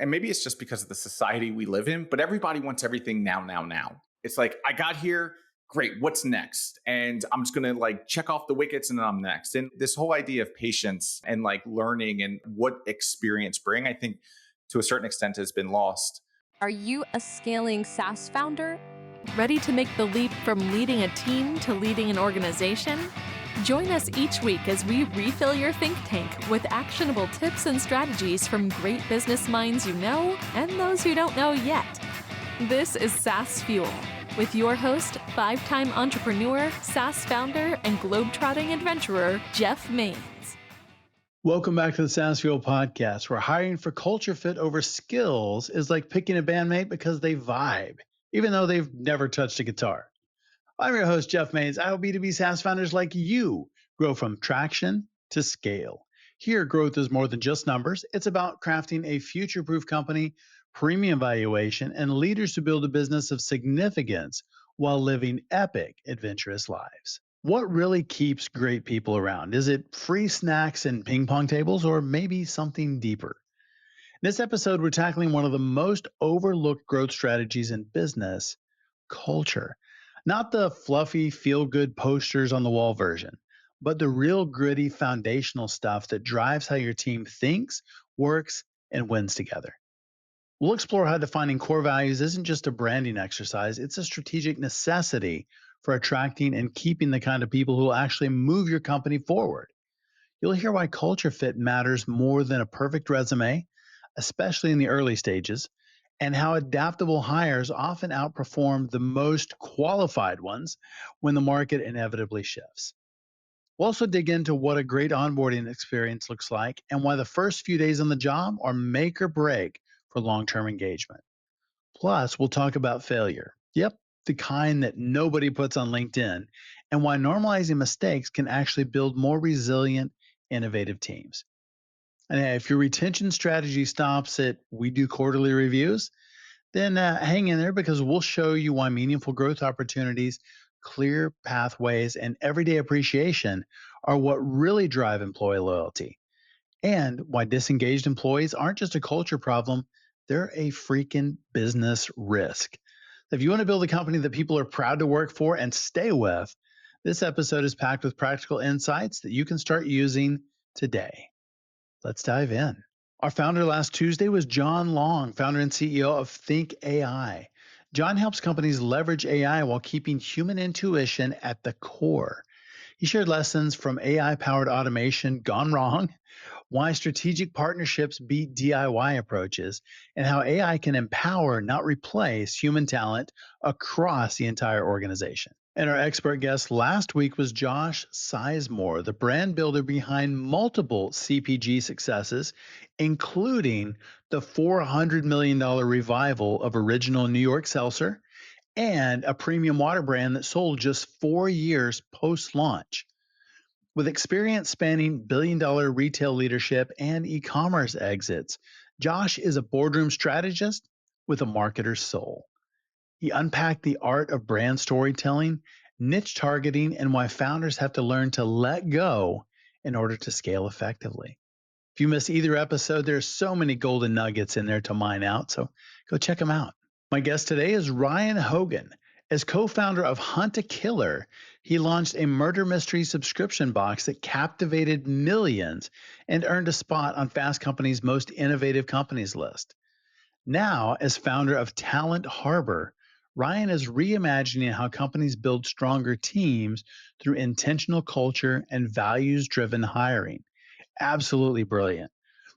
And maybe it's just because of the society we live in, but everybody wants everything now, now, now. It's like, I got here, great, what's next? And I'm just gonna like check off the wickets and then I'm next. And this whole idea of patience and like learning and what experience bring, I think to a certain extent has been lost. Are you a scaling SaaS founder? Ready to make the leap from leading a team to leading an organization? Join us each week as we refill your think tank with actionable tips and strategies from great business minds you know and those you don't know yet. This is SaaS Fuel with your host, 5-time entrepreneur, SaaS founder, and globetrotting adventurer, Jeff Maines. Welcome back to the SaaS Fuel podcast, where hiring for culture fit over skills is like picking a bandmate because they vibe, even though they've never touched a guitar. I'm your host, Jeff Maines. I help B2B SaaS founders like you grow from traction to scale. Here, growth is more than just numbers. It's about crafting a future-proof company, premium valuation, and leaders who build a business of significance while living epic, adventurous lives. What really keeps great people around? Is it free snacks and ping pong tables, or maybe something deeper? In this episode, we're tackling one of the most overlooked growth strategies in business: culture. Not the fluffy, feel good posters on the wall version, but the real gritty foundational stuff that drives how your team thinks, works, and wins together. We'll explore how defining core values isn't just a branding exercise, it's a strategic necessity for attracting and keeping the kind of people who will actually move your company forward. You'll hear why culture fit matters more than a perfect resume, especially in the early stages, and how adaptable hires often outperform the most qualified ones when the market inevitably shifts. We'll also dig into what a great onboarding experience looks like and why the first few days on the job are make or break for long-term engagement. Plus, we'll talk about failure. Yep, the kind that nobody puts on LinkedIn, and why normalizing mistakes can actually build more resilient, innovative teams. And if your retention strategy stops at we do quarterly reviews, then hang in there because we'll show you why meaningful growth opportunities, clear pathways, and everyday appreciation are what really drive employee loyalty, and why disengaged employees aren't just a culture problem, they're a freaking business risk. If you want to build a company that people are proud to work for and stay with, this episode is packed with practical insights that you can start using today. Let's dive in. Our founder last Tuesday was John Long, founder and CEO of Think AI. John helps companies leverage AI while keeping human intuition at the core. He shared lessons from AI-powered automation gone wrong, why strategic partnerships beat DIY approaches, and how AI can empower, not replace, human talent across the entire organization. And our expert guest last week was Josh Sizemore, the brand builder behind multiple CPG successes, including the $400 million revival of original New York Seltzer and a premium water brand that sold just 4 years post-launch. With experience spanning billion-dollar retail leadership and e-commerce exits, Josh is a boardroom strategist with a marketer's soul. He unpacked the art of brand storytelling, niche targeting, and why founders have to learn to let go in order to scale effectively. If you miss either episode, there's so many golden nuggets in there to mine out, so go check them out. My guest today is Ryan Hogan. As co-founder of Hunt a Killer, he launched a murder mystery subscription box that captivated millions and earned a spot on Fast Company's Most Innovative Companies list. Now, as founder of Talent Harbor, Ryan is reimagining how companies build stronger teams through intentional culture and values-driven hiring. Absolutely brilliant.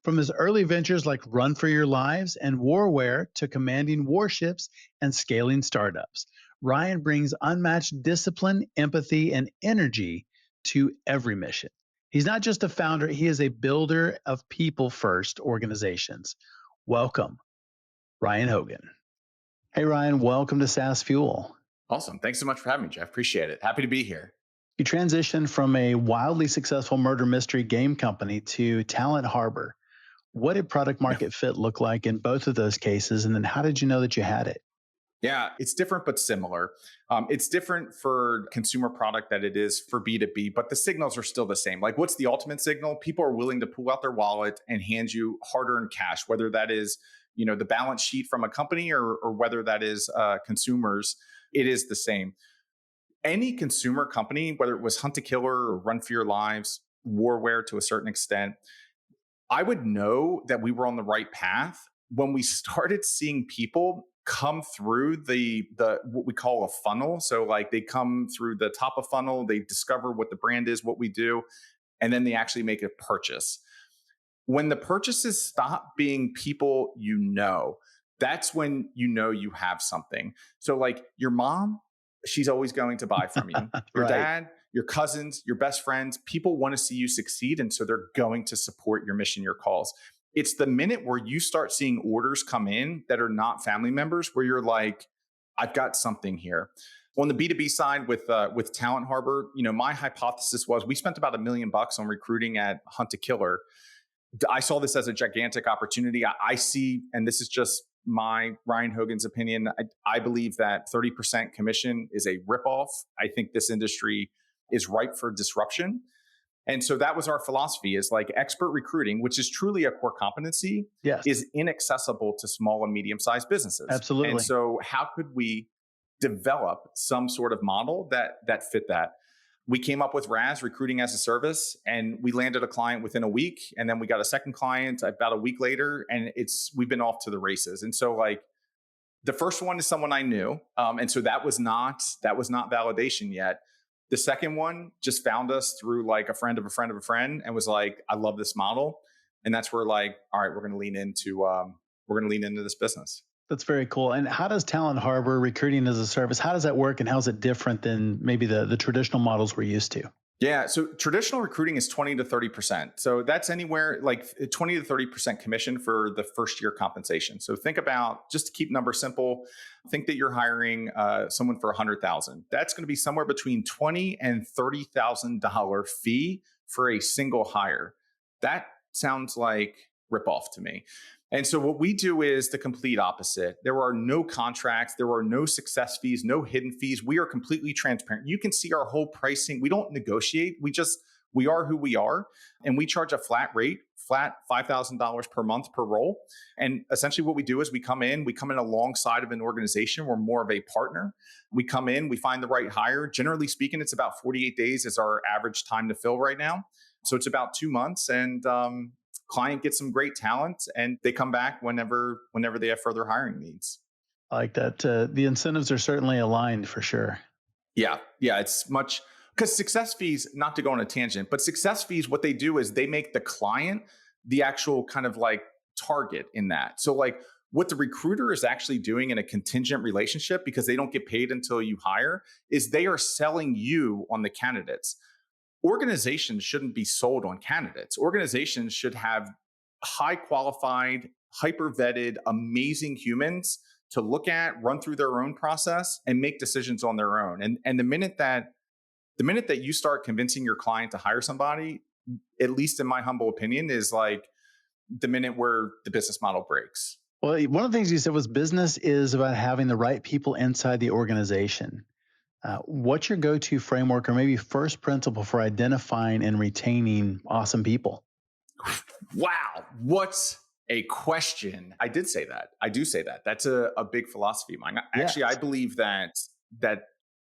From his early ventures like Run for Your Lives and Warware to commanding warships and scaling startups, Ryan brings unmatched discipline, empathy, and energy to every mission. He's not just a founder, he is a builder of people-first organizations. Welcome, Ryan Hogan. Hey, Ryan, welcome to SaaS Fuel. Awesome. Thanks so much for having me, Jeff. Appreciate it. Happy to be here. You transitioned from a wildly successful murder mystery game company to Talent Harbor. What did product market fit look like in both of those cases? And then how did you know that you had it? Yeah, it's different but similar. It's different for consumer product that it is for B2B, but the signals are still the same. Like, what's the ultimate signal? People are willing to pull out their wallet and hand you hard-earned cash, whether that is the balance sheet from a company or whether that is consumers, it is the same. Any consumer company, whether it was Hunt to Killer or Run for Your Lives, Warware to a certain extent, I would know that we were on the right path when we started seeing people come through the what we call a funnel. So like they come through the top of funnel, they discover what the brand is, what we do, and then they actually make a purchase. When the purchases stop being people that's when you have something. So like your mom, she's always going to buy from you. Your Right. dad, your cousins, your best friends, people want to see you succeed. And so they're going to support your mission, your cause. It's the minute where you start seeing orders come in that are not family members, where you're like, I've got something here. On the B2B side with Talent Harbor, my hypothesis was we spent about $1 million on recruiting at Hunt to Killer. I saw this as a gigantic opportunity. I see, and this is just my Ryan Hogan's opinion, I believe that 30% commission is a ripoff. I think this industry is ripe for disruption. And so that was our philosophy, is like expert recruiting, which is truly a core competency, Yes, is inaccessible to small and medium-sized businesses. And absolutely. so how could we develop some sort of model that fit that? We came up with RAS, recruiting as a service, and we landed a client within a week. And then we got a second client about a week later, and we've been off to the races. And so like the first one is someone I knew. And so that was not validation yet. The second one just found us through like a friend of a friend of a friend and was like, I love this model. And that's where like, all right, we're going to lean into this business. That's very cool. And how does Talent Harbor recruiting as a service, how does that work and how is it different than maybe the traditional models we're used to? Yeah. So traditional recruiting is 20 to 30%. So that's anywhere like 20 to 30% commission for the first year compensation. So think about, just to keep numbers simple, think that you're hiring someone for $100,000. That's going to be somewhere between $20,000 and $30,000 fee for a single hire. That sounds like ripoff to me. And so what we do is the complete opposite. There are no contracts. There are no success fees, no hidden fees. We are completely transparent. You can see our whole pricing. We don't negotiate. We are who we are. And we charge a flat rate, flat $5,000 per month per role. And essentially what we do is we come in alongside of an organization. We're more of a partner. We come in, we find the right hire. Generally speaking, it's about 48 days is our average time to fill right now. So it's about 2 months. And client gets some great talent and they come back whenever they have further hiring needs. I like that. The incentives are certainly aligned for sure. Yeah. It's much, because success fees, not to go on a tangent, but success fees, what they do is they make the client the actual kind of like target in that. So like what the recruiter is actually doing in a contingent relationship, because they don't get paid until you hire, is they are selling you on the candidates. Organizations shouldn't be sold on candidates. Organizations should have high qualified, hyper vetted, amazing humans to look at, run through their own process and make decisions on their own. And the minute that you start convincing your client to hire somebody, at least in my humble opinion, is like the minute where the business model breaks. Well, one of the things you said was business is about having the right people inside the organization. What's your go-to framework or maybe first principle for identifying and retaining awesome people? Wow. What's a question? I did say that. I do say that. That's a big philosophy of mine. Actually, Yes. I believe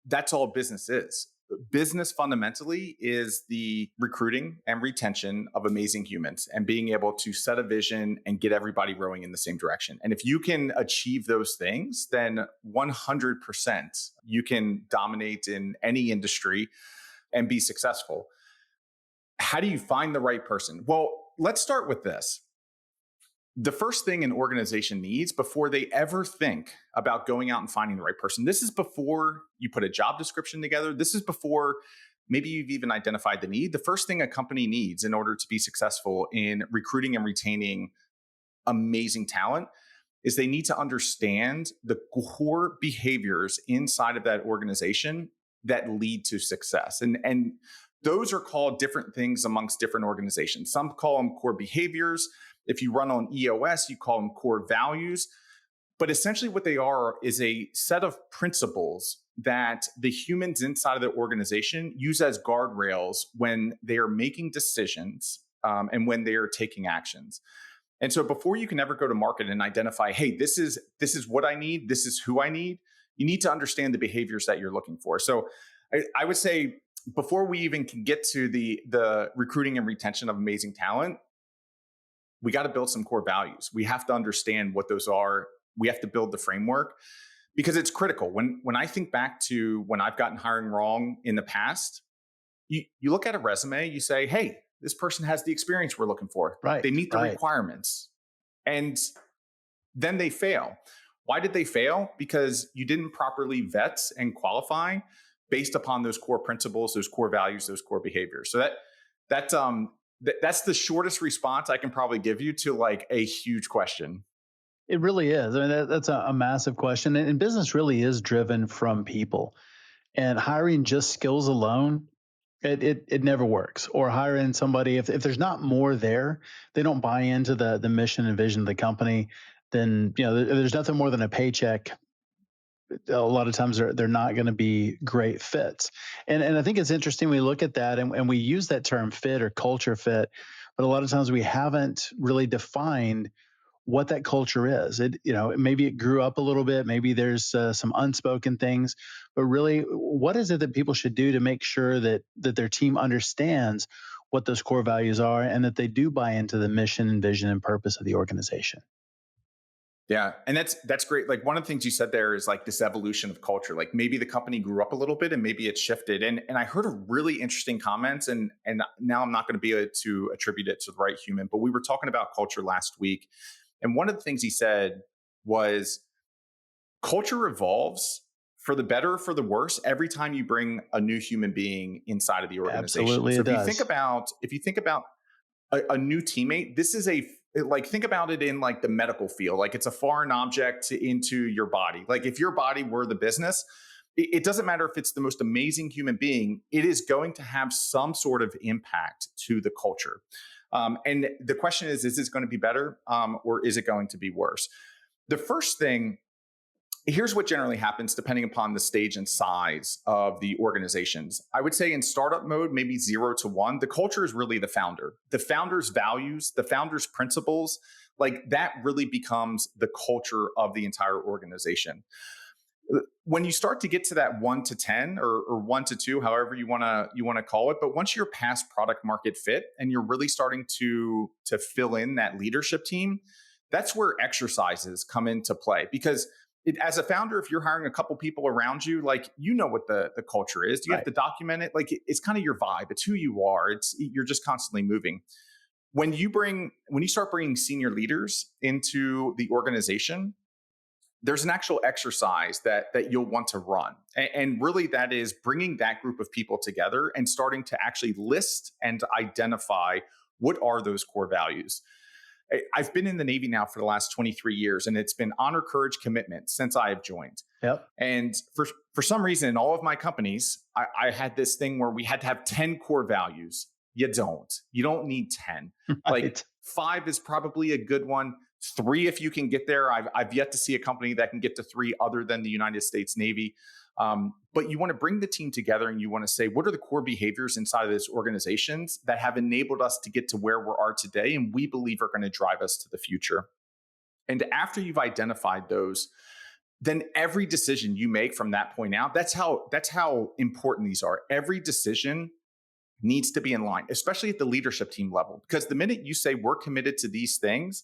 that's all business is. Business fundamentally is the recruiting and retention of amazing humans and being able to set a vision and get everybody rowing in the same direction. And if you can achieve those things, then 100% you can dominate in any industry and be successful. How do you find the right person? Well, let's start with this. The first thing an organization needs before they ever think about going out and finding the right person, this is before you put a job description together. This is before maybe you've even identified the need. The first thing a company needs in order to be successful in recruiting and retaining amazing talent is they need to understand the core behaviors inside of that organization that lead to success. And those are called different things amongst different organizations. Some call them core behaviors. If you run on EOS, you call them core values. But essentially what they are is a set of principles that the humans inside of the organization use as guardrails when they are making decisions and when they are taking actions. And so before you can ever go to market and identify, hey, this is what I need, this is who I need, you need to understand the behaviors that you're looking for. So I would say before we even can get to the recruiting and retention of amazing talent, we got to build some core values. We have to understand what those are. We have to build the framework because it's critical. When I think back to when I've gotten hiring wrong in the past, you look at a resume, you say, hey, this person has the experience we're looking for. Right, They meet the right. requirements. And then they fail. Why did they fail? Because you didn't properly vet and qualify based upon those core principles, those core values, those core behaviors. So that's the shortest response I can probably give you to like a huge question. It really is. I mean, that's a massive question. And business really is driven from people. And hiring just skills alone, it never works. Or hiring somebody, if there's not more there, they don't buy into the mission and vision of the company, then there's nothing more than a paycheck. A lot of times they're not going to be great fits. And I think it's interesting we look at that and we use that term fit or culture fit, but a lot of times we haven't really defined what that culture is. Maybe it grew up a little bit, maybe there's some unspoken things, but really, what is it that people should do to make sure that their team understands what those core values are and that they do buy into the mission and vision and purpose of the organization? Yeah. And that's great. Like one of the things you said there is like this evolution of culture. Like maybe the company grew up a little bit and maybe it shifted. And I heard a really interesting comment and now I'm not going to be able to attribute it to the right human, but we were talking about culture last week. And one of the things he said was culture evolves for the better or for the worse every time you bring a new human being inside of the organization. Absolutely, So it does. if you think about a new teammate, this is think about it in like the medical field. Like it's a foreign object into your body. Like if your body were the business, it doesn't matter if it's the most amazing human being, it is going to have some sort of impact to the culture. And the question is this going to be better or is it going to be worse? The first thing, here's what generally happens depending upon the stage and size of the organizations. I would say in startup mode, maybe 0 to 1, the culture is really the founder. The founder's values, the founder's principles, like that really becomes the culture of the entire organization. When you start to get to that 1 to 10 or 1 to 2, however you want to call it, but once you're past product market fit and you're really starting to fill in that leadership team, that's where exercises come into play. Because as a founder, if you're hiring a couple people around you, like you know what the culture is. You have to document it. Like it's kind of your vibe. It's who you are. You're just constantly moving. When you start bringing senior leaders into the organization, there's an actual exercise that you'll want to run. And really that is bringing that group of people together and starting to actually list and identify what are those core values. I've been in the Navy now for the last 23 years, and it's been honor, courage, commitment since I have joined. Yep. And for some reason, in all of my companies, I had this thing where we had to have 10 core values. You don't need 10. Right. Like 5 is probably a good one. 3, if you can get there. I've yet to see a company that can get to 3 other than the United States Navy. But you want to bring the team together and you want to say, what are the core behaviors inside of this organizations that have enabled us to get to where we are today and we believe are going to drive us to the future? And after you've identified those, then every decision you make from that point out, that's how important these are. Every decision needs to be in line, especially at the leadership team level, because the minute you say we're committed to these things,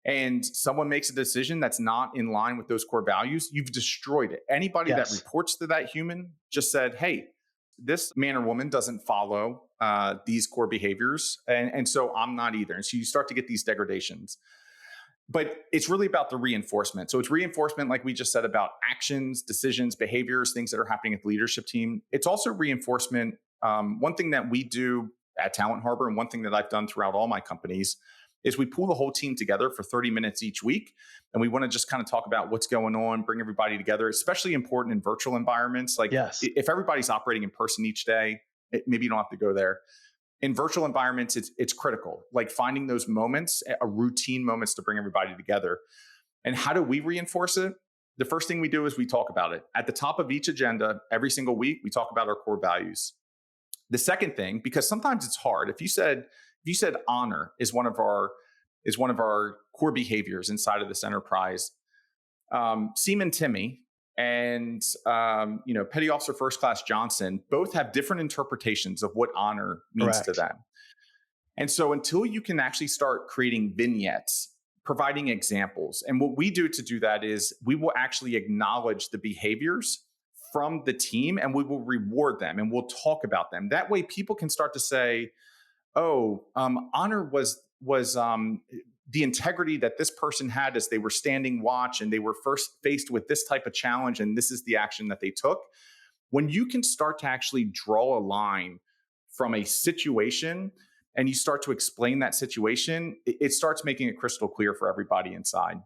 and someone makes a decision that's not in line with those core values, you've destroyed it. Anybody that reports to that human just said, hey, this man or woman doesn't follow these core behaviors. And so I'm not either. And so you start to get these degradations. But it's really about the reinforcement. So it's reinforcement, like we just said, about actions, decisions, behaviors, things that are happening at the leadership team. It's also reinforcement. One thing that we do at Talent Harbor, and one thing that I've done throughout all my companies, is we pull the whole team together for 30 minutes each week. And we want to just kind of talk about what's going on, bring everybody together, especially important in virtual environments. Like if everybody's operating in person each day, maybe you don't have to go there. In virtual environments, it's critical, like finding those moments, a routine moments to bring everybody together. And how do we reinforce it? The first thing we do is we talk about it. At the top of each agenda, every single week, we talk about our core values. The second thing, because sometimes it's hard, if you said honor is one of our is one of our core behaviors inside of this enterprise. Seaman Timmy and Petty Officer First Class Johnson both have different interpretations of what honor means to Correct. them. And so until you can actually start creating vignettes, providing examples, and what we do to do that is we will actually acknowledge the behaviors from the team and we will reward them and we'll talk about them. That way people can start to say, oh, honor was the integrity that this person had as they were standing watch and they were first faced with this type of challenge, and this is the action that they took. When you can start to actually draw a line from a situation and you start to explain that situation, it starts making it crystal clear for everybody inside.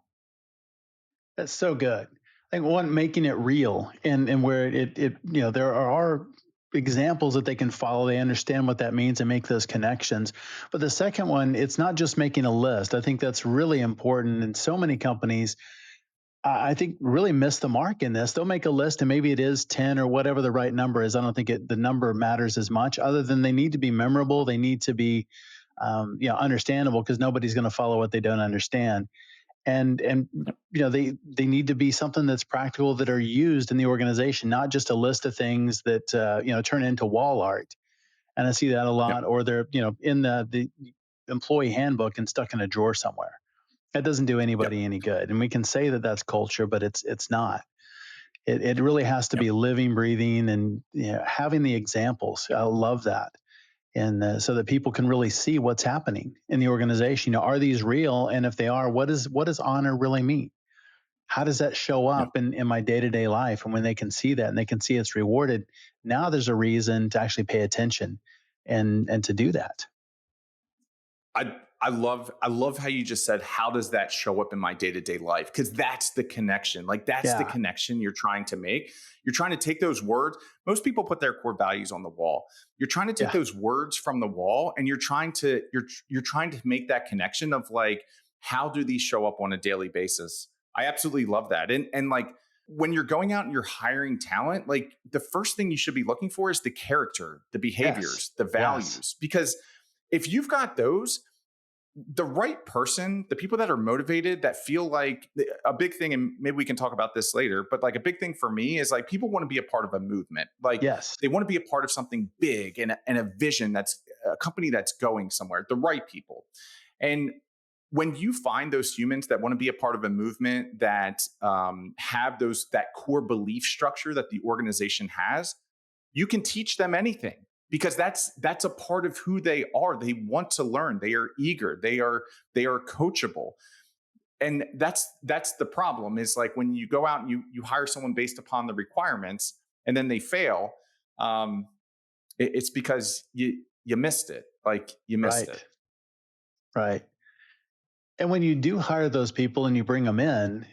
That's so good. I think one, making it real, and where there are examples that they can follow. They understand what that means and make those connections. But the second one, it's not just making a list. I think that's really important. And so many companies, I think, really miss the mark in this. They'll make a list and maybe it is 10 or whatever the right number is. I don't think the number matters as much, other than they need to be memorable. They need to be understandable, because nobody's going to follow what they don't understand. And they need to be something that's practical, that are used in the organization, not just a list of things that turn into wall art. And I see that a lot. Yep. Or they're in the employee handbook and stuck in a drawer somewhere. That doesn't do Yep. anybody any good. And we can say that that's culture, but it's not. It really has to Yep. be living, breathing, and having the examples. I love that. And so that people can really see what's happening in the organization. Are these real? And if they are, what does honor really mean? How does that show Yep. up in my day-to-day life? And when they can see that and they can see it's rewarded, now there's a reason to actually pay attention and to do that. I love how you just said, how does that show up in my day-to-day life? Because that's the connection. Like, that's the Yeah. connection you're trying to make. You're trying to take those words. Most people put their core values on the wall. You're trying to take Yeah. those words from the wall and you're trying to make that connection of like, how do these show up on a daily basis? I absolutely love that. And like, when you're going out and you're hiring talent, like, the first thing you should be looking for is the character, the Yes. behaviors, the Yes. values. Because if you've got those, the right person, the people that are motivated, that feel like a big thing, and maybe we can talk about this later, but like a big thing for me is like, people want to be a part of a movement. Like, Yes. they want to be a part of something big and a vision, that's a company that's going somewhere, the right people. And when you find those humans that want to be a part of a movement, that have that core belief structure that the organization has, you can teach them anything, because that's a part of who they are. They want to learn. They are eager. They are coachable. And that's the problem, is like, when you go out and you hire someone based upon the requirements and then they fail, it's because you missed it. Like, you missed it. Right. Right. And when you do hire those people and you bring them in,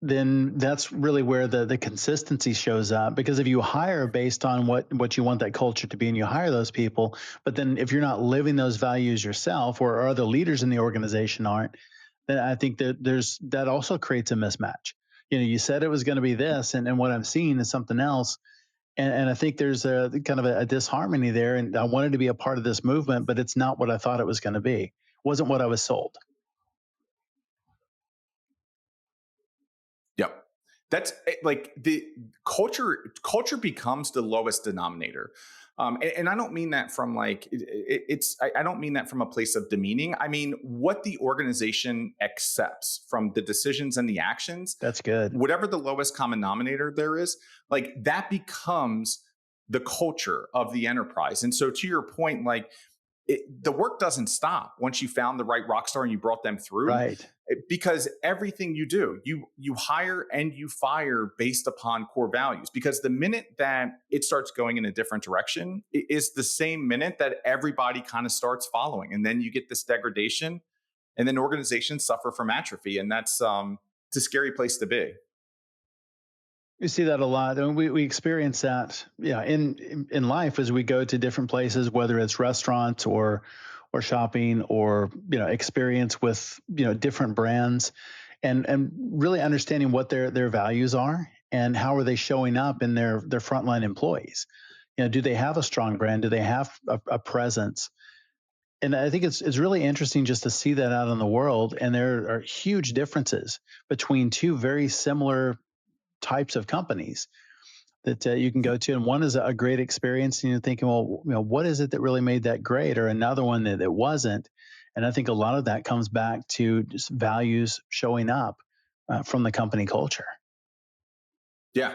then that's really where the consistency shows up. Because if you hire based on what you want that culture to be, and you hire those people, but then if you're not living those values yourself, or other leaders in the organization aren't, then I think that also creates a mismatch. You said it was going to be this, and what I'm seeing is something else. And I think there's a kind of a disharmony there. And I wanted to be a part of this movement, but it's not what I thought it was going to be. It wasn't what I was sold. Yep. That's like, the culture becomes the lowest denominator. And I don't mean that from like, I don't mean that from a place of demeaning. I mean, what the organization accepts from the decisions and the actions, That's good. whatever the lowest common denominator there is, like, that becomes the culture of the enterprise. And so, to your point, like, the work doesn't stop once you found the right rock star and you brought them through. Right. Because everything you do, you hire and you fire based upon core values. Because the minute that it starts going in a different direction, it is the same minute that everybody kind of starts following, and then you get this degradation, and then organizations suffer from atrophy, and that's it's a scary place to be. We see that a lot. I mean, we experience that, in life, as we go to different places, whether it's restaurants or shopping, or experience with different brands, and really understanding what their values are and how are they showing up in their frontline employees. Do they have a strong brand? Do they have a presence? And I think it's really interesting just to see that out in the world. And there are huge differences between two very similar types of companies that you can go to. And one is a great experience, and you're thinking, well, what is it that really made that great? Or another one that it wasn't. And I think a lot of that comes back to just values showing up from the company culture. Yeah.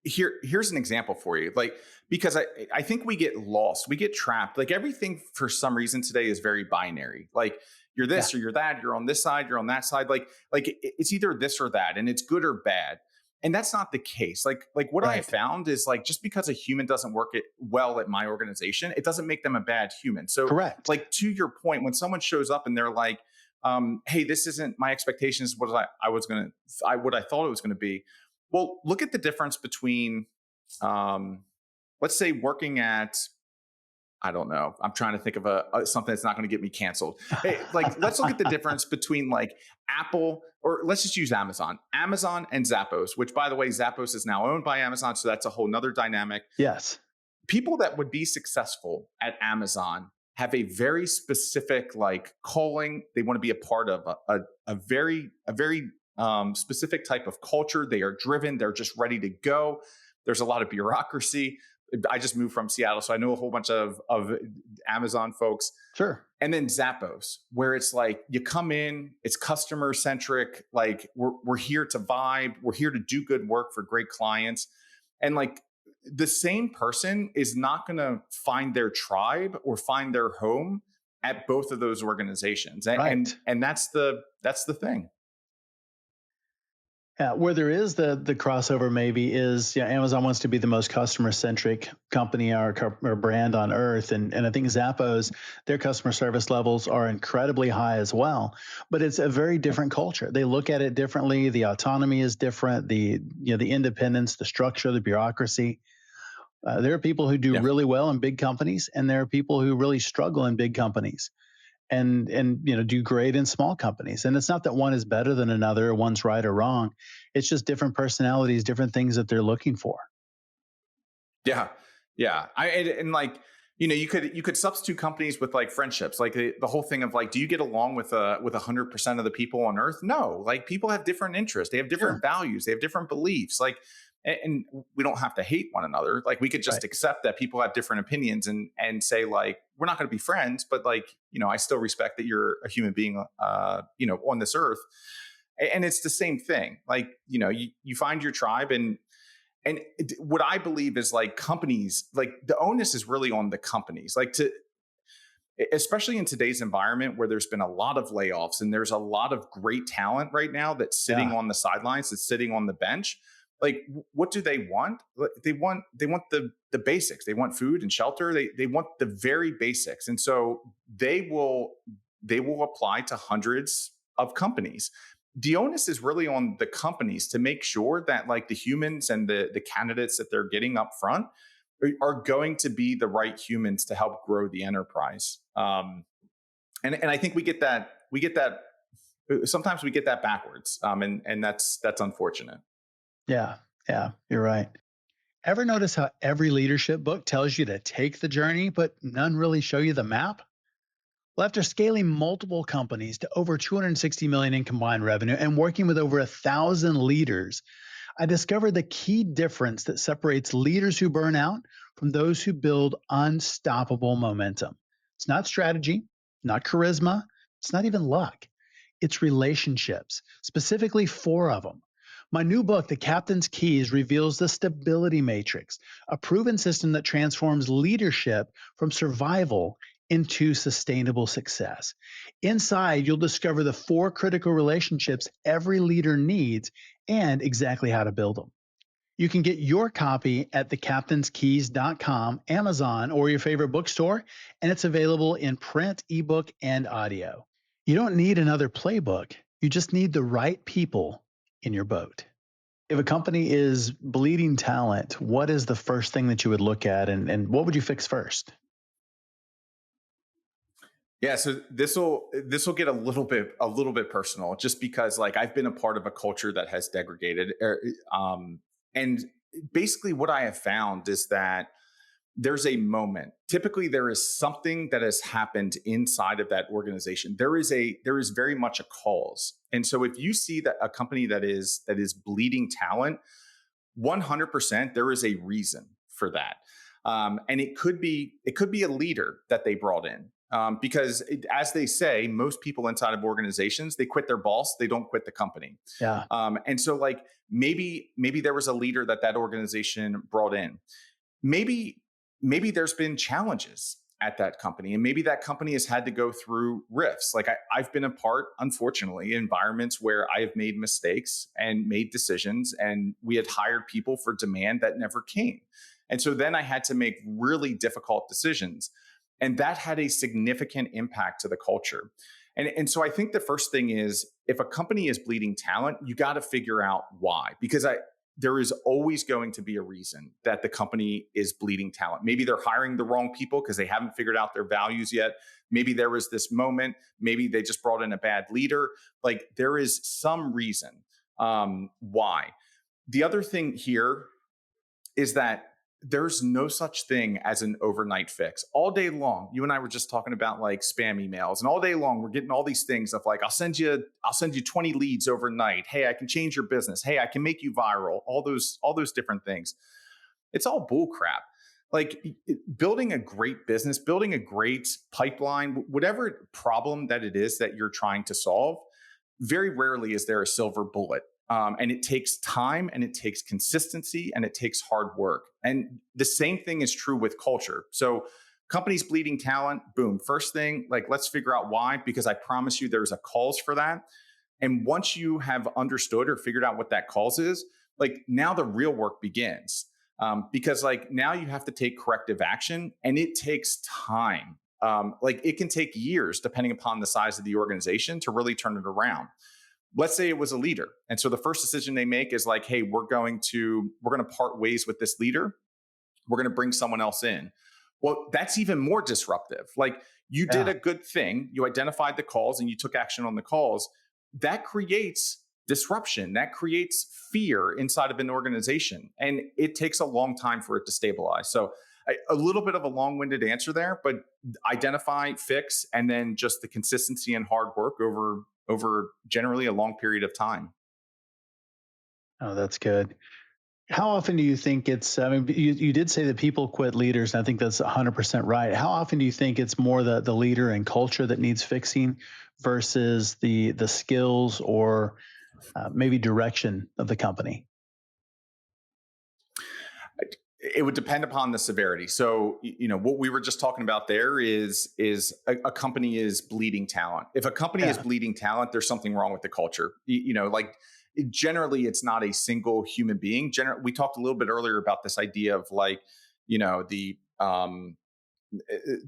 Here's an example for you. Like, because I think we get lost, we get trapped. Like everything for some reason today is very binary. Like you're Yeah, this or you're that, you're on this side, you're on that side. Like it's either this or that, and it's good or bad. And that's not the case. Like what I have right. found is like just because a human doesn't work it well at my organization, it doesn't make them a bad human. So Correct. like to your point, when someone shows up and they're like, hey, this isn't my expectations, what I thought it was gonna be. Well, look at the difference between, let's say, working at, I don't know. I'm trying to think of something that's not going to get me canceled. Hey, like, let's look at the difference between like Apple, or let's just use Amazon and Zappos, which by the way, Zappos is now owned by Amazon. So that's a whole nother dynamic. Yes. People that would be successful at Amazon have a very specific like calling. They want to be a part of a very specific type of culture. They are driven. They're just ready to go. There's a lot of bureaucracy. I just moved from Seattle, so I know a whole bunch of Amazon folks. Sure. And then Zappos, where it's like you come in, it's customer centric. Like we're here to vibe. We're here to do good work for great clients. And like the same person is not going to find their tribe or find their home at both of those organizations. And Right. and that's the thing. Yeah, where there is the crossover maybe is, Amazon wants to be the most customer centric company or brand on earth, and I think Zappos, their customer service levels are incredibly high as well, but it's a very different culture. They look at it differently. The autonomy is different. The independence, the structure, the bureaucracy. There are people who do Yeah. really well in big companies, and there are people who really struggle in big companies and do great in small companies. And it's not that one is better than another, or one's right or wrong. It's just different personalities, different things that they're looking for. Yeah, yeah. And like you could substitute companies with like friendships, like the whole thing of like, do you get along with 100% of the people on Earth? No, like people have different interests, they have different Sure. values, they have different beliefs. Like, and we don't have to hate one another. Like we could just Right. accept that people have different opinions and say like we're not going to be friends, but like I still respect that you're a human being, on this earth. And it's the same thing. Like you find your tribe and what I believe is like companies, like the onus is really on the companies, like especially in today's environment where there's been a lot of layoffs and there's a lot of great talent right now that's sitting Yeah. on the sidelines, that's sitting on the bench. Like, what do they want? They want the basics. They want food and shelter. They want the very basics, and so they will apply to hundreds of companies. The onus is really on the companies to make sure that like the humans and the candidates that they're getting up front are going to be the right humans to help grow the enterprise. And I think we get that sometimes we get that backwards. And that's unfortunate. Yeah. Yeah. You're right. Ever notice how every leadership book tells you to take the journey, but none really show you the map? Well, after scaling multiple companies to over 260 million in combined revenue and working with over 1,000 leaders, I discovered the key difference that separates leaders who burn out from those who build unstoppable momentum. It's not strategy, not charisma, it's not even luck. It's relationships, specifically four of them. My new book, The Captain's Keys, reveals the stability matrix, a proven system that transforms leadership from survival into sustainable success. Inside, you'll discover the four critical relationships every leader needs and exactly how to build them. You can get your copy at thecaptainskeys.com, Amazon, or your favorite bookstore, and it's available in print, ebook, and audio. You don't need another playbook. You just need the right people in your boat. If a company is bleeding talent, what is the first thing that you would look at, and what would you fix first? Yeah, so this will get a little bit personal, just because like I've been a part of a culture that has degraded, and basically what I have found is that there's a moment. Typically, there is something that has happened inside of that organization. There is very much a cause. And so if you see that a company that is bleeding talent, 100% there is a reason for that. And it could be a leader that they brought in. Because as they say, most people inside of organizations, they quit their boss, they don't quit the company. Yeah. And so like maybe there was a leader that organization brought in. Maybe there's been challenges at that company, and maybe that company has had to go through rifts. Like I've been a part, unfortunately, in environments where I have made mistakes and made decisions, and we had hired people for demand that never came. And so then I had to make really difficult decisions, and that had a significant impact to the culture. And so I think the first thing is, if a company is bleeding talent, you got to figure out why, because there is always going to be a reason that the company is bleeding talent. Maybe they're hiring the wrong people because they haven't figured out their values yet. Maybe there was this moment. Maybe they just brought in a bad leader. Like there is some reason why. The other thing here is that there's no such thing as an overnight fix. All day long, you and I were just talking about like spam emails, and all day long we're getting all these things of like, I'll send you 20 leads overnight. Hey, I can change your business. Hey, I can make you viral. All those different things. It's all bull crap. Like building a great business, building a great pipeline, whatever problem that it is that you're trying to solve, very rarely is there a silver bullet. And it takes time, and it takes consistency, and it takes hard work. And the same thing is true with culture. So companies bleeding talent, boom. First thing, like let's figure out why, because I promise you there's a cause for that. And once you have understood or figured out what that cause is, like now the real work begins. Because like now you have to take corrective action, and it takes time. Like it can take years depending upon the size of the organization to really turn it around. Let's say it was a leader. And so the first decision they make is like, hey, we're going to part ways with this leader. We're going to bring someone else in. Well, that's even more disruptive. Like you did a good thing. You identified the calls and you took action on the calls. That creates disruption. That creates fear inside of an organization. And it takes a long time for it to stabilize. So a little bit of a long-winded answer there, but identify, fix, and then just the consistency and hard work over generally a long period of time. Oh, that's good. How often do you think it's, I mean, you did say that people quit leaders, and I think that's 100% right. How often do you think it's more the leader and culture that needs fixing versus the skills or maybe direction of the company? It would depend upon the severity. So, what we were just talking about there is a company is bleeding talent. If a company is bleeding talent, there's something wrong with the culture. Like generally, it's not a single human being. We talked a little bit earlier about this idea of like, the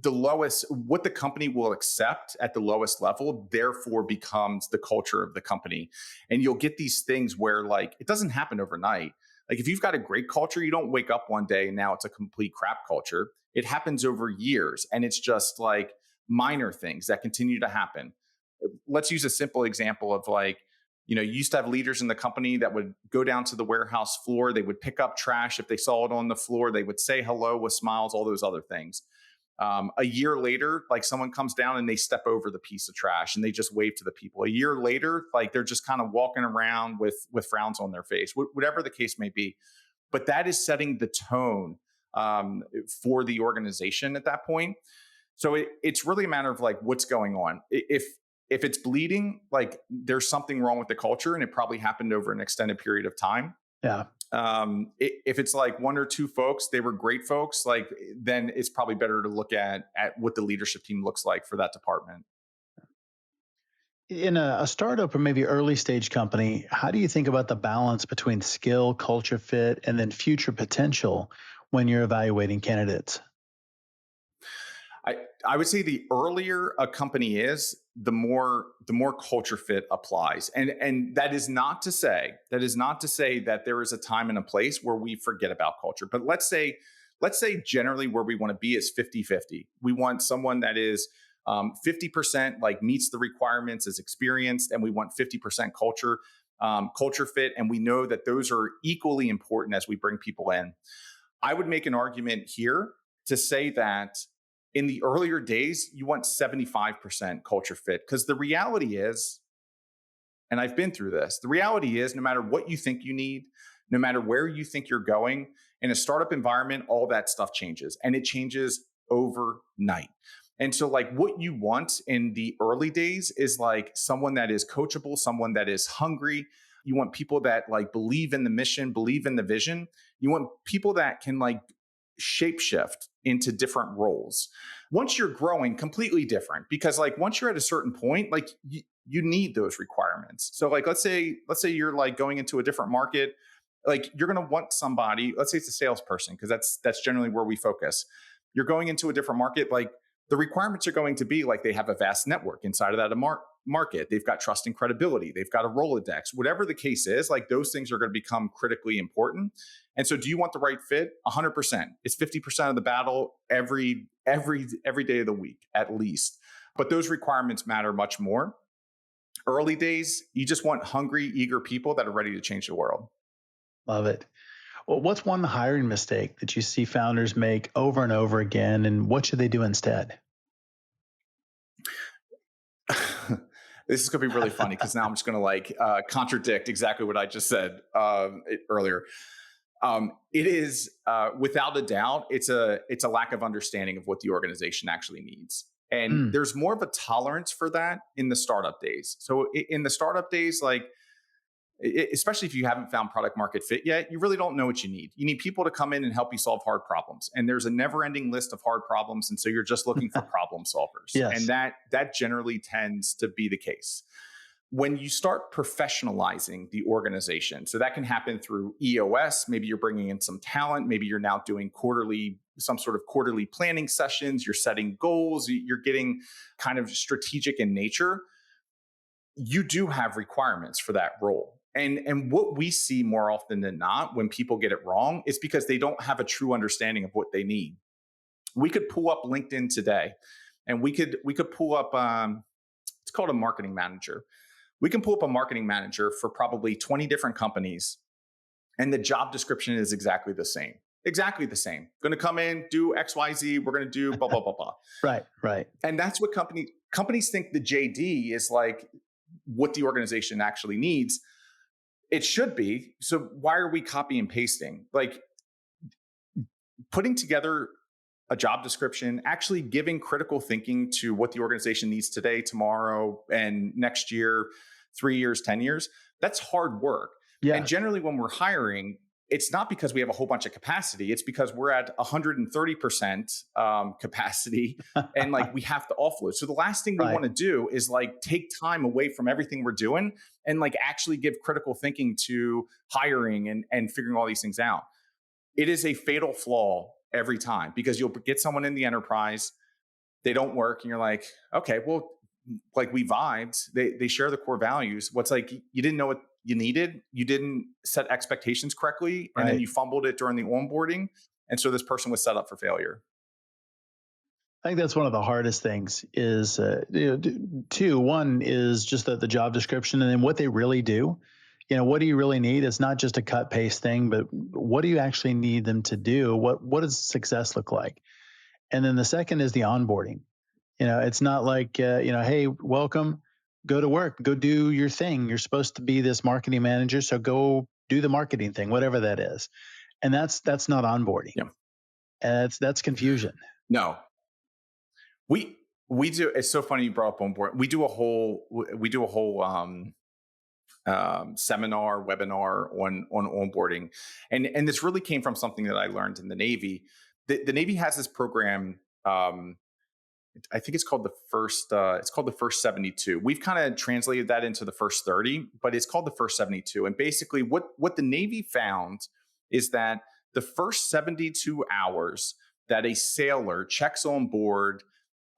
lowest, what the company will accept at the lowest level, therefore becomes the culture of the company. And you'll get these things where like it doesn't happen overnight. Like if you've got a great culture, you don't wake up one day and now it's a complete crap culture. It happens over years, and it's just like minor things that continue to happen. Let's use a simple example of like, you used to have leaders in the company that would go down to the warehouse floor. They would pick up trash. If they saw it on the floor, they would say hello with smiles, all those other things. A year later, like someone comes down and they step over the piece of trash and they just wave to the people. A year later, like they're just kind of walking around with frowns on their face, whatever the case may be. But that is setting the tone for the organization at that point. So it's really a matter of like what's going on. If it's bleeding, like there's something wrong with the culture, and it probably happened over an extended period of time. Yeah. If it's like one or two folks, they were great folks, like then it's probably better to look at what the leadership team looks like for that department. In a startup or maybe early stage company, how do you think about the balance between skill, culture fit, and then future potential when you're evaluating candidates? I would say the earlier a company is, the more culture fit applies. And that is not to say that there is a time and a place where we forget about culture. But let's say generally where we want to be is 50-50. We want someone that is 50% like meets the requirements, is experienced, and we want 50% culture fit. And we know that those are equally important as we bring people in. I would make an argument here to say that in the earlier days, you want 75% culture fit. Because the reality is, and I've been through this, the reality is no matter what you think you need, no matter where you think you're going, in a startup environment, all that stuff changes and it changes overnight. And so, like, what you want in the early days is like someone that is coachable, someone that is hungry. You want people that like believe in the mission, believe in the vision. You want people that can like shapeshift into different roles. Once you're growing, completely different, because like once you're at a certain point, like you need those requirements. So like let's say you're like going into a different market, like you're going to want somebody, let's say it's a salesperson, because that's generally where we focus. You're going into a different market, like the requirements are going to be like they have a vast network inside of that market. They've got trust and credibility. They've got a Rolodex. Whatever the case is, like those things are going to become critically important. And so do you want the right fit? 100%. It's 50% of the battle every day of the week, at least. But those requirements matter much more. Early days, you just want hungry, eager people that are ready to change the world. Love it. Well, what's one hiring mistake that you see founders make over and over again, and what should they do instead? This is going to be really funny because now I'm just going to like contradict exactly what I just said earlier. It is without a doubt, it's a lack of understanding of what the organization actually needs. And there's more of a tolerance for that in the startup days. So in the startup days, like, especially if you haven't found product market fit yet, you really don't know what you need. You need people to come in and help you solve hard problems. And there's a never ending list of hard problems. And so you're just looking for problem solvers. Yes. And that generally tends to be the case. When you start professionalizing the organization, so that can happen through EOS, maybe you're bringing in some talent, maybe you're now doing some sort of quarterly planning sessions, you're setting goals, you're getting kind of strategic in nature. You do have requirements for that role. And what we see more often than not when people get it wrong is because they don't have a true understanding of what they need. We could pull up LinkedIn today and we could pull up, it's called a marketing manager. We can pull up a marketing manager for probably 20 different companies, and the job description is exactly the same. Exactly the same. Going to come in, do X, Y, Z. We're going to do blah, blah, blah, blah. Right. And that's what companies think the JD is like what the organization actually needs. It should be. So why are we copy and pasting? Like putting together a job description, actually giving critical thinking to what the organization needs today, tomorrow, and next year, 3 years, 10 years, that's hard work. Yeah. And generally when we're hiring, it's not because we have a whole bunch of capacity. It's because we're at 130% capacity and like we have to offload. So the last thing we want to do is like take time away from everything we're doing and like actually give critical thinking to hiring and figuring all these things out. It is a fatal flaw every time because you'll get someone in the enterprise, they don't work, and you're like, okay, well, like we vibed, they share the core values. What's like, you didn't know what you needed, you didn't set expectations correctly, and then you fumbled it during the onboarding. And so this person was set up for failure. I think that's one of the hardest things is two. One is just the job description and then what they really do. What do you really need? It's not just a cut paste thing, but what do you actually need them to do? What does success look like? And then the second is the onboarding. It's not like, hey, welcome, go to work, go do your thing. You're supposed to be this marketing manager, so go do the marketing thing, whatever that is. And that's not onboarding. Yeah. And that's confusion. No. We do. It's so funny you brought up onboarding. We do a whole seminar, webinar on onboarding, and this really came from something that I learned in the Navy. The Navy has this program. I think it's called the first 72. We've kind of translated that into the first 30, but it's called the first 72. And basically, what the Navy found is that the first 72 hours that a sailor checks on board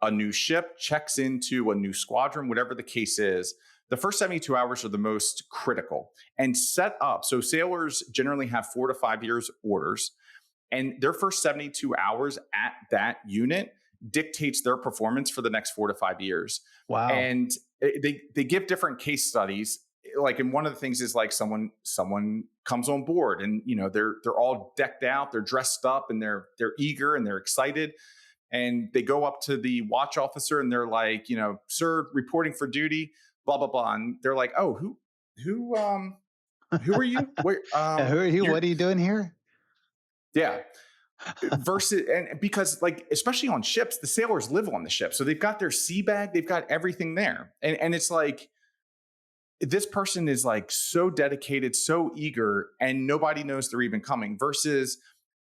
a new ship, checks into a new squadron, whatever the case is, the first 72 hours are the most critical and set up. So sailors generally have 4 to 5 years orders, and their first 72 hours at that unit dictates their performance for the next 4 to 5 years. Wow. And they give different case studies. like, and one of the things is like someone comes on board and they're all decked out, they're dressed up, and they're eager and they're excited, and they go up to the watch officer and they're like, sir, reporting for duty, blah blah blah, and they're like, oh, who are you? Where Who are you? you're What are you doing here? yeah. Versus, and because like especially on ships, the sailors live on the ship, so they've got their sea bag, they've got everything there, and it's like this person is like so dedicated, so eager, and nobody knows they're even coming. Versus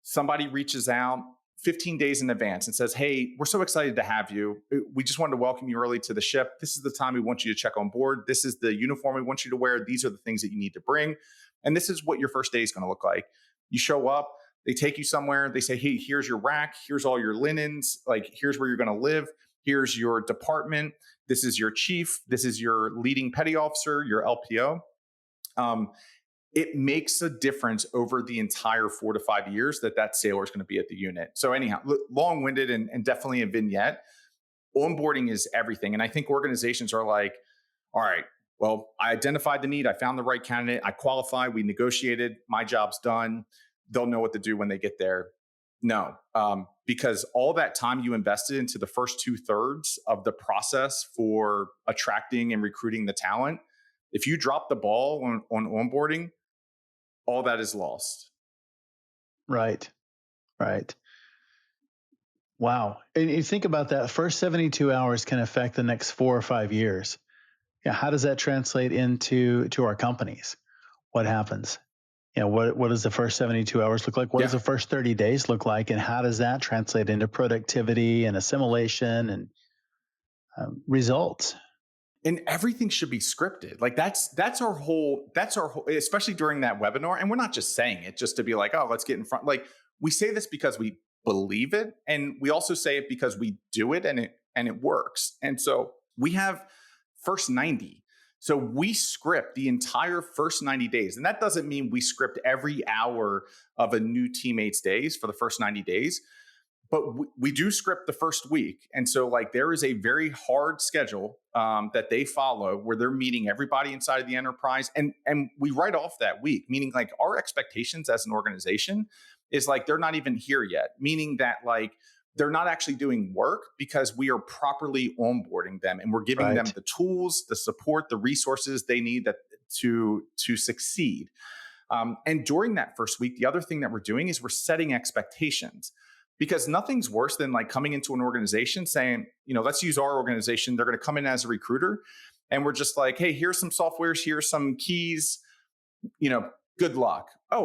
somebody reaches out 15 days in advance and says, hey, we're so excited to have you. We just wanted to welcome you early to the ship. This is the time we want you to check on board. This is the uniform we want you to wear. These are the things that you need to bring. And this is what your first day is going to look like. You show up, they take you somewhere. They say, hey, here's your rack. Here's all your linens. Like, here's where you're going to live. Here's your department. This is your chief. This is your leading petty officer, your LPO. It makes a difference over the entire 4 to 5 years that sailor is going to be at the unit. So anyhow, long-winded and definitely a vignette. Onboarding is everything. And I think organizations are like, all right, well, I identified the need. I found the right candidate. I qualified. We negotiated. My job's done. They'll know what to do when they get there. No, because all that time you invested into the first 2/3 of the process for attracting and recruiting the talent, if you drop the ball on onboarding, all that is lost. Right. Right. Wow. And you think about that, first 72 hours can affect the next 4 or 5 years. Yeah. How does that translate into our companies? What happens? What does the first 72 hours look like? What does the first 30 days look like? And how does that translate into productivity and assimilation and results? And everything should be scripted. Like that's our whole, especially during that webinar. And we're not just saying it just to be like, oh, let's get in front. Like, we say this because we believe it. And we also say it because we do it and it works. And so we have first 90. So we script the entire first 90 days. And that doesn't mean we script every hour of a new teammate's days for the first 90 days. But we do script the first week. And so like there is a very hard schedule that they follow where they're meeting everybody inside of the enterprise. And we write off that week, meaning like our expectations as an organization is like they're not even here yet, meaning that like they're not actually doing work because we are properly onboarding them and we're giving them the tools, the support, the resources they need to succeed. And during that first week, the other thing that we're doing is we're setting expectations. Because nothing's worse than like coming into an organization saying, let's use our organization. They're going to come in as a recruiter. And we're just like, hey, here's some softwares, here's some keys, good luck. Oh,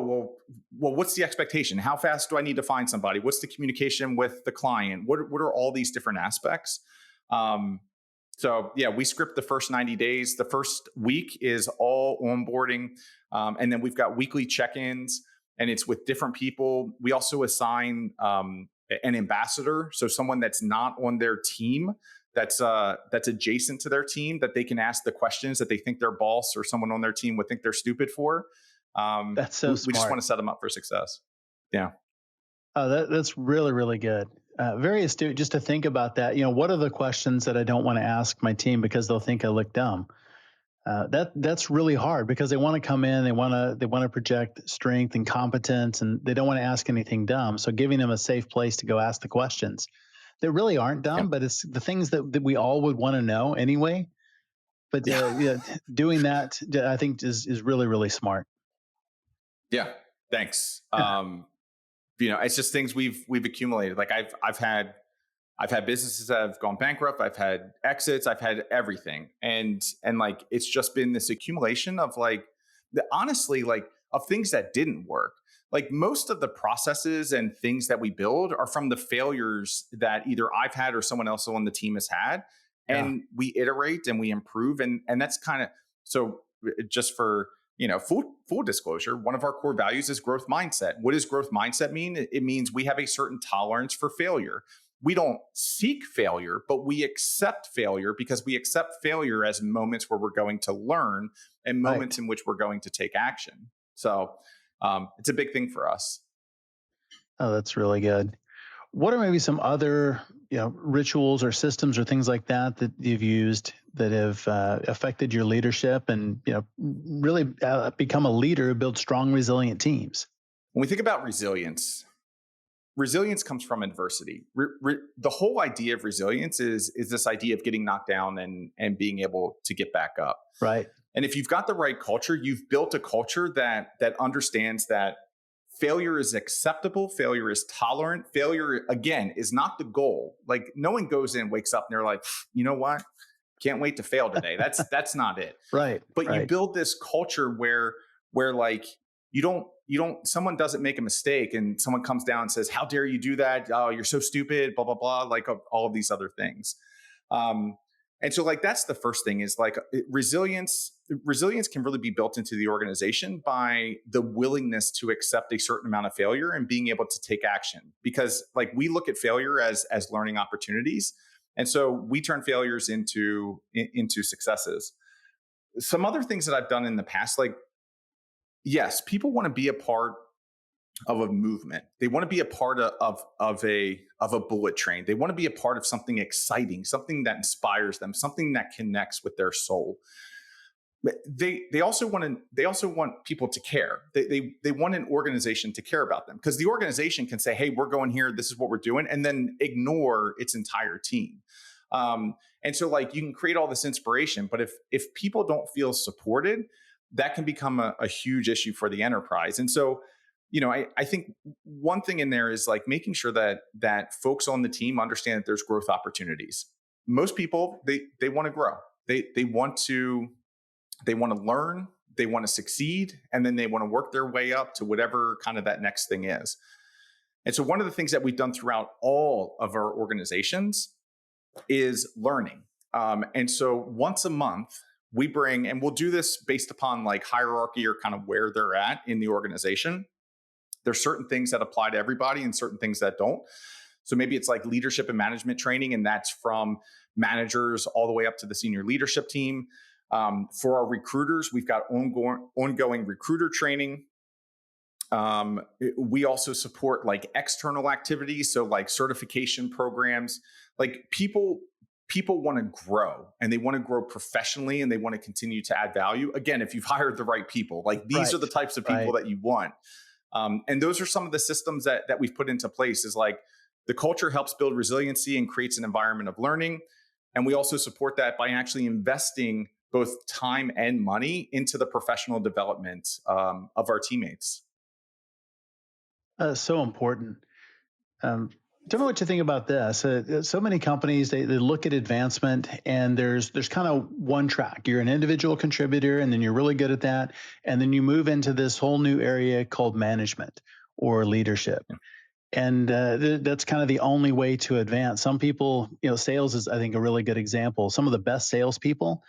well, what's the expectation? How fast do I need to find somebody? What's the communication with the client? What are all these different aspects? So yeah, we script the first 90 days. The first week is all onboarding. And then we've got weekly check-ins. And it's with different people. We also assign an ambassador, so someone that's not on their team, that's adjacent to their team, that they can ask the questions that they think their boss or someone on their team would think they're stupid for. That's so smart. We just want to set them up for success. Yeah. Oh, that's really, really good. Very astute. Just to think about that. What are the questions that I don't want to ask my team because they'll think I look dumb? That's really hard because they want to come in, they want to project strength and competence, and they don't want to ask anything dumb. So giving them a safe place to go ask the questions that really aren't dumb, but it's the things that we all would want to know anyway. But doing that, I think is really, really smart. Yeah. Thanks. It's just things we've accumulated. Like I've had businesses that have gone bankrupt. I've had exits. I've had everything. And like, it's just been this accumulation of like, honestly, like of things that didn't work. Like most of the processes and things that we build are from the failures that either I've had or someone else on the team has had. And we iterate and we improve. And that's kind of, so just for, full disclosure, one of our core values is growth mindset. What does growth mindset mean? It means we have a certain tolerance for failure. We don't seek failure, but we accept failure because we accept failure as moments where we're going to learn and moments in which we're going to take action. So it's a big thing for us. Oh, that's really good. What are maybe some other rituals or systems or things like that that you've used that have affected your leadership and really become a leader who builds strong, resilient teams? When we think about resilience, resilience comes from adversity. The whole idea of resilience is this idea of getting knocked down and being able to get back up. Right. And if you've got the right culture, you've built a culture that understands that failure is acceptable, failure is tolerant, failure again is not the goal. Like no one goes in, wakes up, and they're like, you know what? Can't wait to fail today. That's not it. Right. But you Right. build this culture where like you don't someone doesn't make a mistake and someone comes down and says, how dare you do that? Oh, you're so stupid, blah blah blah, like all of these other things. Um and so like that's the first thing is like resilience can really be built into the organization by the willingness to accept a certain amount of failure and being able to take action, because like we look at failure as learning opportunities, and so we turn failures into successes. Some other things that I've done in the past, like yes, people want to be a part of a movement. They want to be a part of a bullet train. They want to be a part of something exciting, something that inspires them, something that connects with their soul. But they also want people to care. They want an organization to care about them, because the organization can say, "Hey, we're going here. This is what we're doing," and then ignore its entire team. And so, like, you can create all this inspiration, but if people don't feel supported, that can become a huge issue for the enterprise. And so, I think one thing in there is like making sure that folks on the team understand that there's growth opportunities. Most people they want to grow. They want to learn, they want to succeed, and then they want to work their way up to whatever kind of that next thing is. And so one of the things that we've done throughout all of our organizations is learning. And so once a month, we bring, and we'll do this based upon like hierarchy or kind of where they're at in the organization. There's certain things that apply to everybody and certain things that don't. So maybe it's like leadership and management training, and that's from managers all the way up to the senior leadership team. For our recruiters, we've got ongoing recruiter training. We also support like external activities, so like certification programs. Like people want to grow, and they want to grow professionally, and they want to continue to add value. Again, if you've hired the right people, like these are the types of people that you want. And those are some of the systems that we've put into place. Is like the culture helps build resiliency and creates an environment of learning. And we also support that by actually investing both time and money into the professional development of our teammates. So important. Tell me what you think about this. So many companies, they look at advancement, and there's kind of one track. You're an individual contributor, and then you're really good at that. And then you move into this whole new area called management or leadership. And that's kind of the only way to advance. Some people, sales is, I think, a really good example. Some of the best salespeople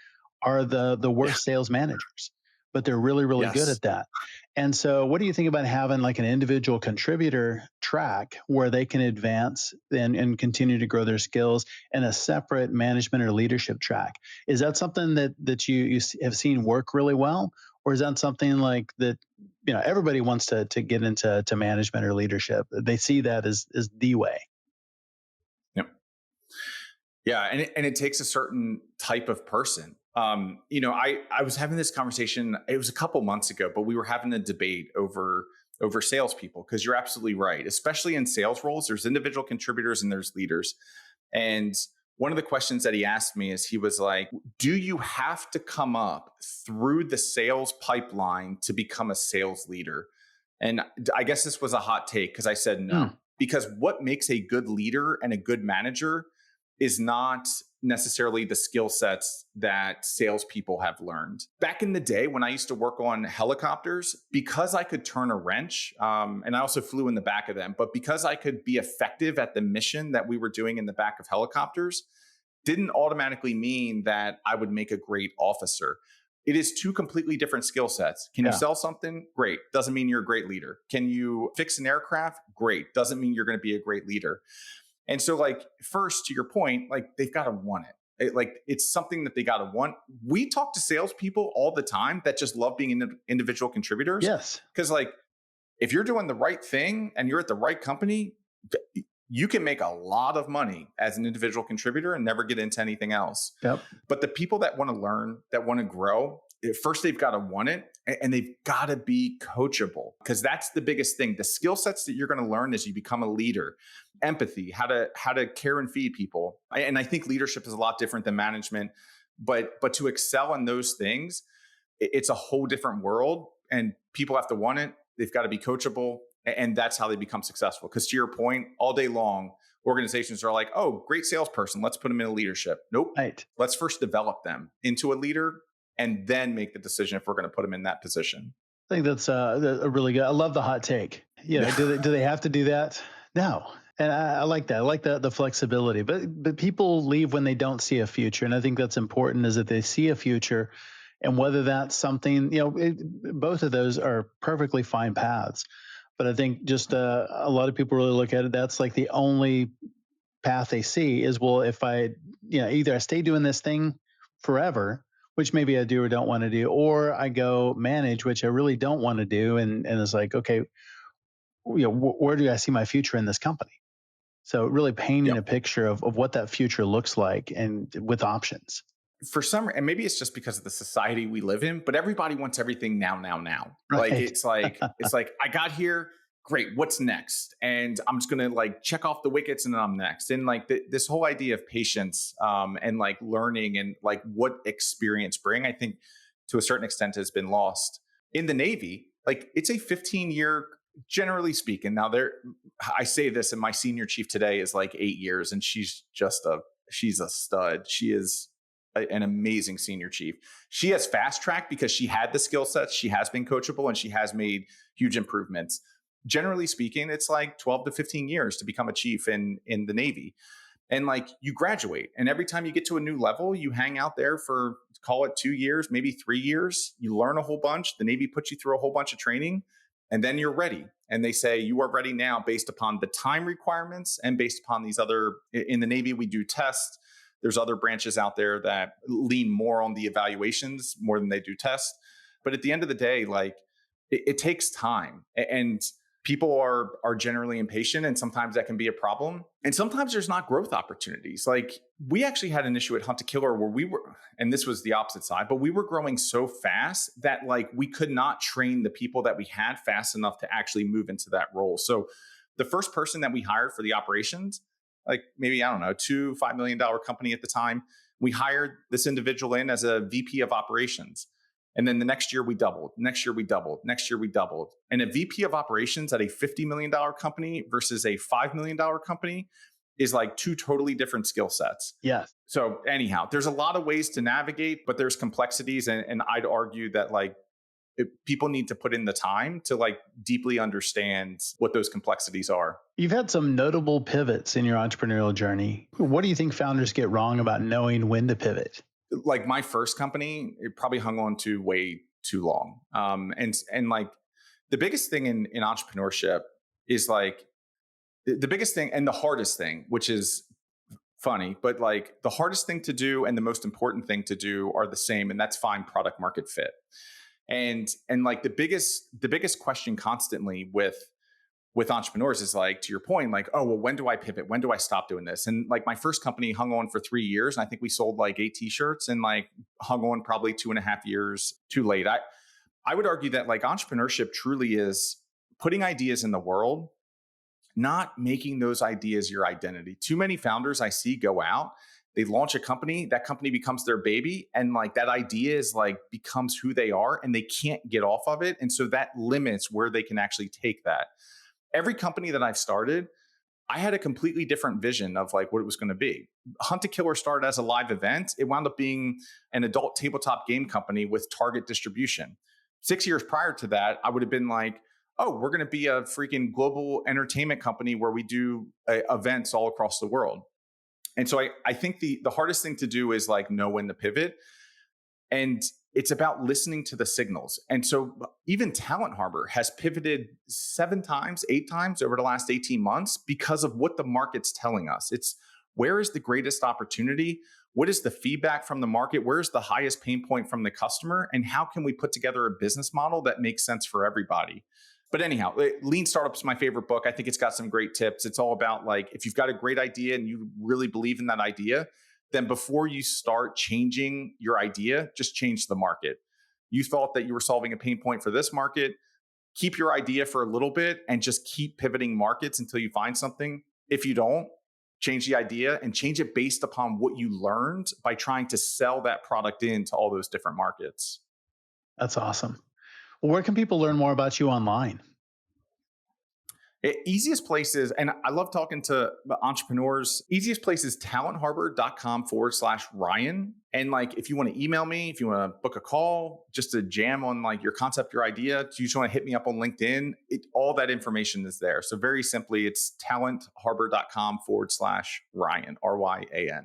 are the worst sales managers, but they're really, really good Yes. at that. And so what do you think about having like an individual contributor track where they can advance and continue to grow their skills, and a separate management or leadership track? Is that something that you have seen work really well? Or is that something like that, everybody wants to get into management or leadership? They see that as the way. Yep. Yeah, and it takes a certain type of person. I was having this conversation. It was a couple months ago, but we were having a debate over salespeople, because you're absolutely right. Especially in sales roles, there's individual contributors and there's leaders. And one of the questions that he asked me is, he was like, "Do you have to come up through the sales pipeline to become a sales leader?" And I guess this was a hot take, because I said no. Hmm. Because what makes a good leader and a good manager is not necessarily the skill sets that salespeople have learned. Back in the day when I used to work on helicopters, because I could turn a wrench, and I also flew in the back of them, but because I could be effective at the mission that we were doing in the back of helicopters, didn't automatically mean that I would make a great officer. It is two completely different skill sets. Can you sell something? Great. Doesn't mean you're a great leader. Can you fix an aircraft? Great. Doesn't mean you're going to be a great leader. And so, like, first, to your point, like, they've got to want it. Like, it's something that they got to want. We talk to salespeople all the time that just love being individual contributors. Yes. Because, like, if you're doing the right thing and you're at the right company, you can make a lot of money as an individual contributor and never get into anything else. Yep. But the people that want to learn, that want to grow, first they've got to want it, and they've got to be coachable, because that's the biggest thing. The skill sets that you're going to learn as you become a leader, empathy, how to care and feed people. And I think leadership is a lot different than management, but to excel in those things, it's a whole different world, and people have to want it. They've got to be coachable, and that's how they become successful. Because to your point, all day long, organizations are like, oh, great salesperson, let's put them in leadership. Nope. Right. Let's first develop them into a leader and then make the decision if we're going to put them in that position. I think that's a really good. I love the hot take. Do they have to do that? No. And I like that. I like the flexibility. But people leave when they don't see a future. And I think that's important, is that they see a future. And whether that's something, both of those are perfectly fine paths. But I think just a lot of people really look at it. That's like the only path they see is, well, if I, either I stay doing this thing forever, which maybe I do or don't want to do, or I go manage, which I really don't want to do. And it's like, okay, where do I see my future in this company? So really painting a picture of what that future looks like, and with options. For some, and maybe it's just because of the society we live in, but everybody wants everything now. Right. Like it's like I got here, great, what's next? And I'm just gonna like check off the wickets and then I'm next. And like this whole idea of patience and like learning and like what experience bring, I think to a certain extent has been lost. In the Navy, like it's a 15-year, generally speaking. Now I say this, and my senior chief today is like 8 years, and she's a stud. She is an amazing senior chief. She has fast tracked because she had the skill sets, she has been coachable, and she has made huge improvements. Generally speaking, it's like 12 to 15 years to become a chief in the Navy. And like you graduate, and every time you get to a new level, you hang out there for, call it 2 years, maybe 3 years. You learn a whole bunch. The Navy puts you through a whole bunch of training, and then you're ready. And they say you are ready now based upon the time requirements and based upon these other, in the Navy, we do tests. There's other branches out there that lean more on the evaluations more than they do tests. But at the end of the day, like it takes time, and people are generally impatient, and sometimes that can be a problem. And sometimes there's not growth opportunities. Like we actually had an issue at Hunt to Killer where we were, and this was the opposite side, but we were growing so fast that like we could not train the people that we had fast enough to actually move into that role. So the first person that we hired for the operations, like maybe, I don't know, $2-5 million company at the time, we hired this individual in as a VP of operations. And then the next year we doubled, next year we doubled, next year we doubled. And a VP of operations at a $50 million company versus a $5 million company is like two totally different skill sets. Yes. So anyhow, there's a lot of ways to navigate, but there's complexities. And I'd argue that like people need to put in the time to like deeply understand what those complexities are. You've had some notable pivots in your entrepreneurial journey. What do you think founders get wrong about knowing when to pivot? Like my first company, it probably hung on to way too long. And like the biggest thing in entrepreneurship is like the biggest thing and the hardest thing, which is funny, but like the hardest thing to do and the most important thing to do are the same, and that's find product market fit. And like the biggest question constantly with entrepreneurs is like, to your point, like, oh, well, when do I pivot? When do I stop doing this? And like my first company hung on for 3 years, and I think we sold like 8 t-shirts, and like hung on probably 2.5 years too late. I would argue that like entrepreneurship truly is putting ideas in the world, not making those ideas your identity. Too many founders I see go out, they launch a company, that company becomes their baby, and like that idea is like becomes who they are, and they can't get off of it. And so that limits where they can actually take that. Every company that I've started, I had a completely different vision of like what it was going to be. Hunt to Killer started as a live event. It wound up being an adult tabletop game company with target distribution. 6 years prior to that, I would have been like, oh, we're going to be a freaking global entertainment company where we do events all across the world. And so I think the hardest thing to do is like know when to pivot. And it's about listening to the signals. And so even Talent Harbor has pivoted 7 times, 8 times over the last 18 months because of what the market's telling us. It's where is the greatest opportunity? What is the feedback from the market? Where's the highest pain point from the customer? And how can we put together a business model that makes sense for everybody? But anyhow, Lean Startup is my favorite book. I think it's got some great tips. It's all about like, if you've got a great idea and you really believe in that idea, then before you start changing your idea, just change the market. You thought that you were solving a pain point for this market. Keep your idea for a little bit and just keep pivoting markets until you find something. If you don't, change the idea and change it based upon what you learned by trying to sell that product into all those different markets. That's awesome. Well, where can people learn more about you online? Easiest places, and I love talking to entrepreneurs. Easiest place is talentharbor.com/Ryan. And like, if you want to email me, if you want to book a call, just to jam on like your concept, your idea, you just want to hit me up on LinkedIn, all that information is there. So very simply, it's talentharbor.com/Ryan, RYAN.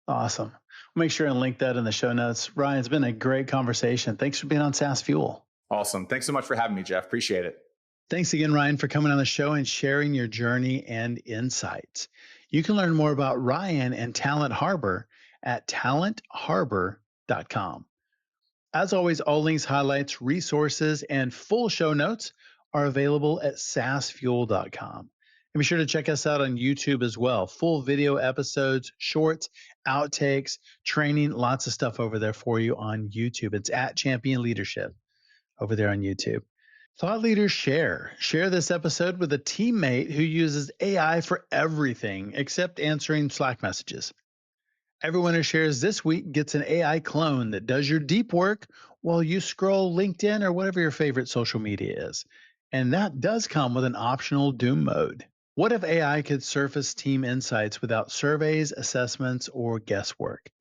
Awesome. We'll make sure and link that in the show notes. Ryan, it's been a great conversation. Thanks for being on SaaS Fuel. Awesome. Thanks so much for having me, Jeff. Appreciate it. Thanks again, Ryan, for coming on the show and sharing your journey and insights. You can learn more about Ryan and Talent Harbor at talentharbor.com. As always, all links, highlights, resources, and full show notes are available at saasfuel.com. And be sure to check us out on YouTube as well. Full video episodes, shorts, outtakes, training, lots of stuff over there for you on YouTube. It's at Champion Leadership over there on YouTube. Thought leaders share. Share this episode with a teammate who uses AI for everything except answering Slack messages. Everyone who shares this week gets an AI clone that does your deep work while you scroll LinkedIn or whatever your favorite social media is. And that does come with an optional doom mode. What if AI could surface team insights without surveys, assessments, or guesswork?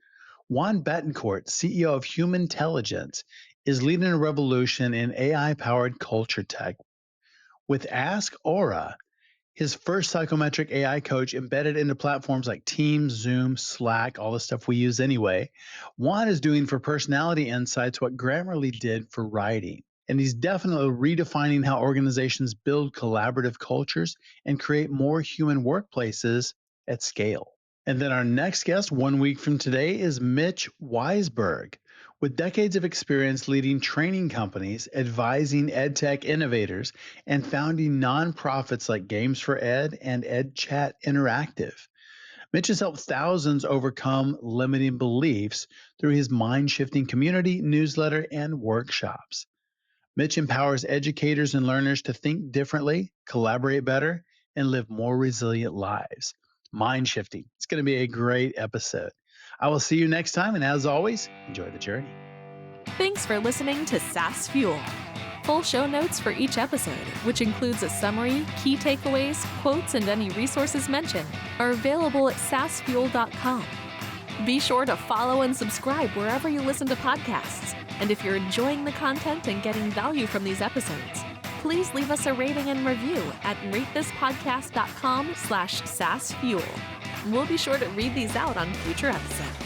Juan Betancourt, CEO of Human Intelligence, is leading a revolution in AI-powered culture tech. With Ask Aura, his first psychometric AI coach embedded into platforms like Teams, Zoom, Slack, all the stuff we use anyway, Juan is doing for personality insights what Grammarly did for writing. And he's definitely redefining how organizations build collaborative cultures and create more human workplaces at scale. And then our next guest 1 week from today is Mitch Weisberg. With decades of experience leading training companies, advising EdTech innovators, and founding nonprofits like Games for Ed and EdChat Interactive, Mitch has helped thousands overcome limiting beliefs through his mind-shifting community, newsletter, and workshops. Mitch empowers educators and learners to think differently, collaborate better, and live more resilient lives. Mind-shifting. It's going to be a great episode. I will see you next time, and as always, enjoy the journey. Thanks for listening to SaaS Fuel. Full show notes for each episode, which includes a summary, key takeaways, quotes, and any resources mentioned, are available at saasfuel.com. Be sure to follow and subscribe wherever you listen to podcasts. And if you're enjoying the content and getting value from these episodes, please leave us a rating and review at ratethispodcast.com/SaaSfuel. We'll be sure to read these out on future episodes.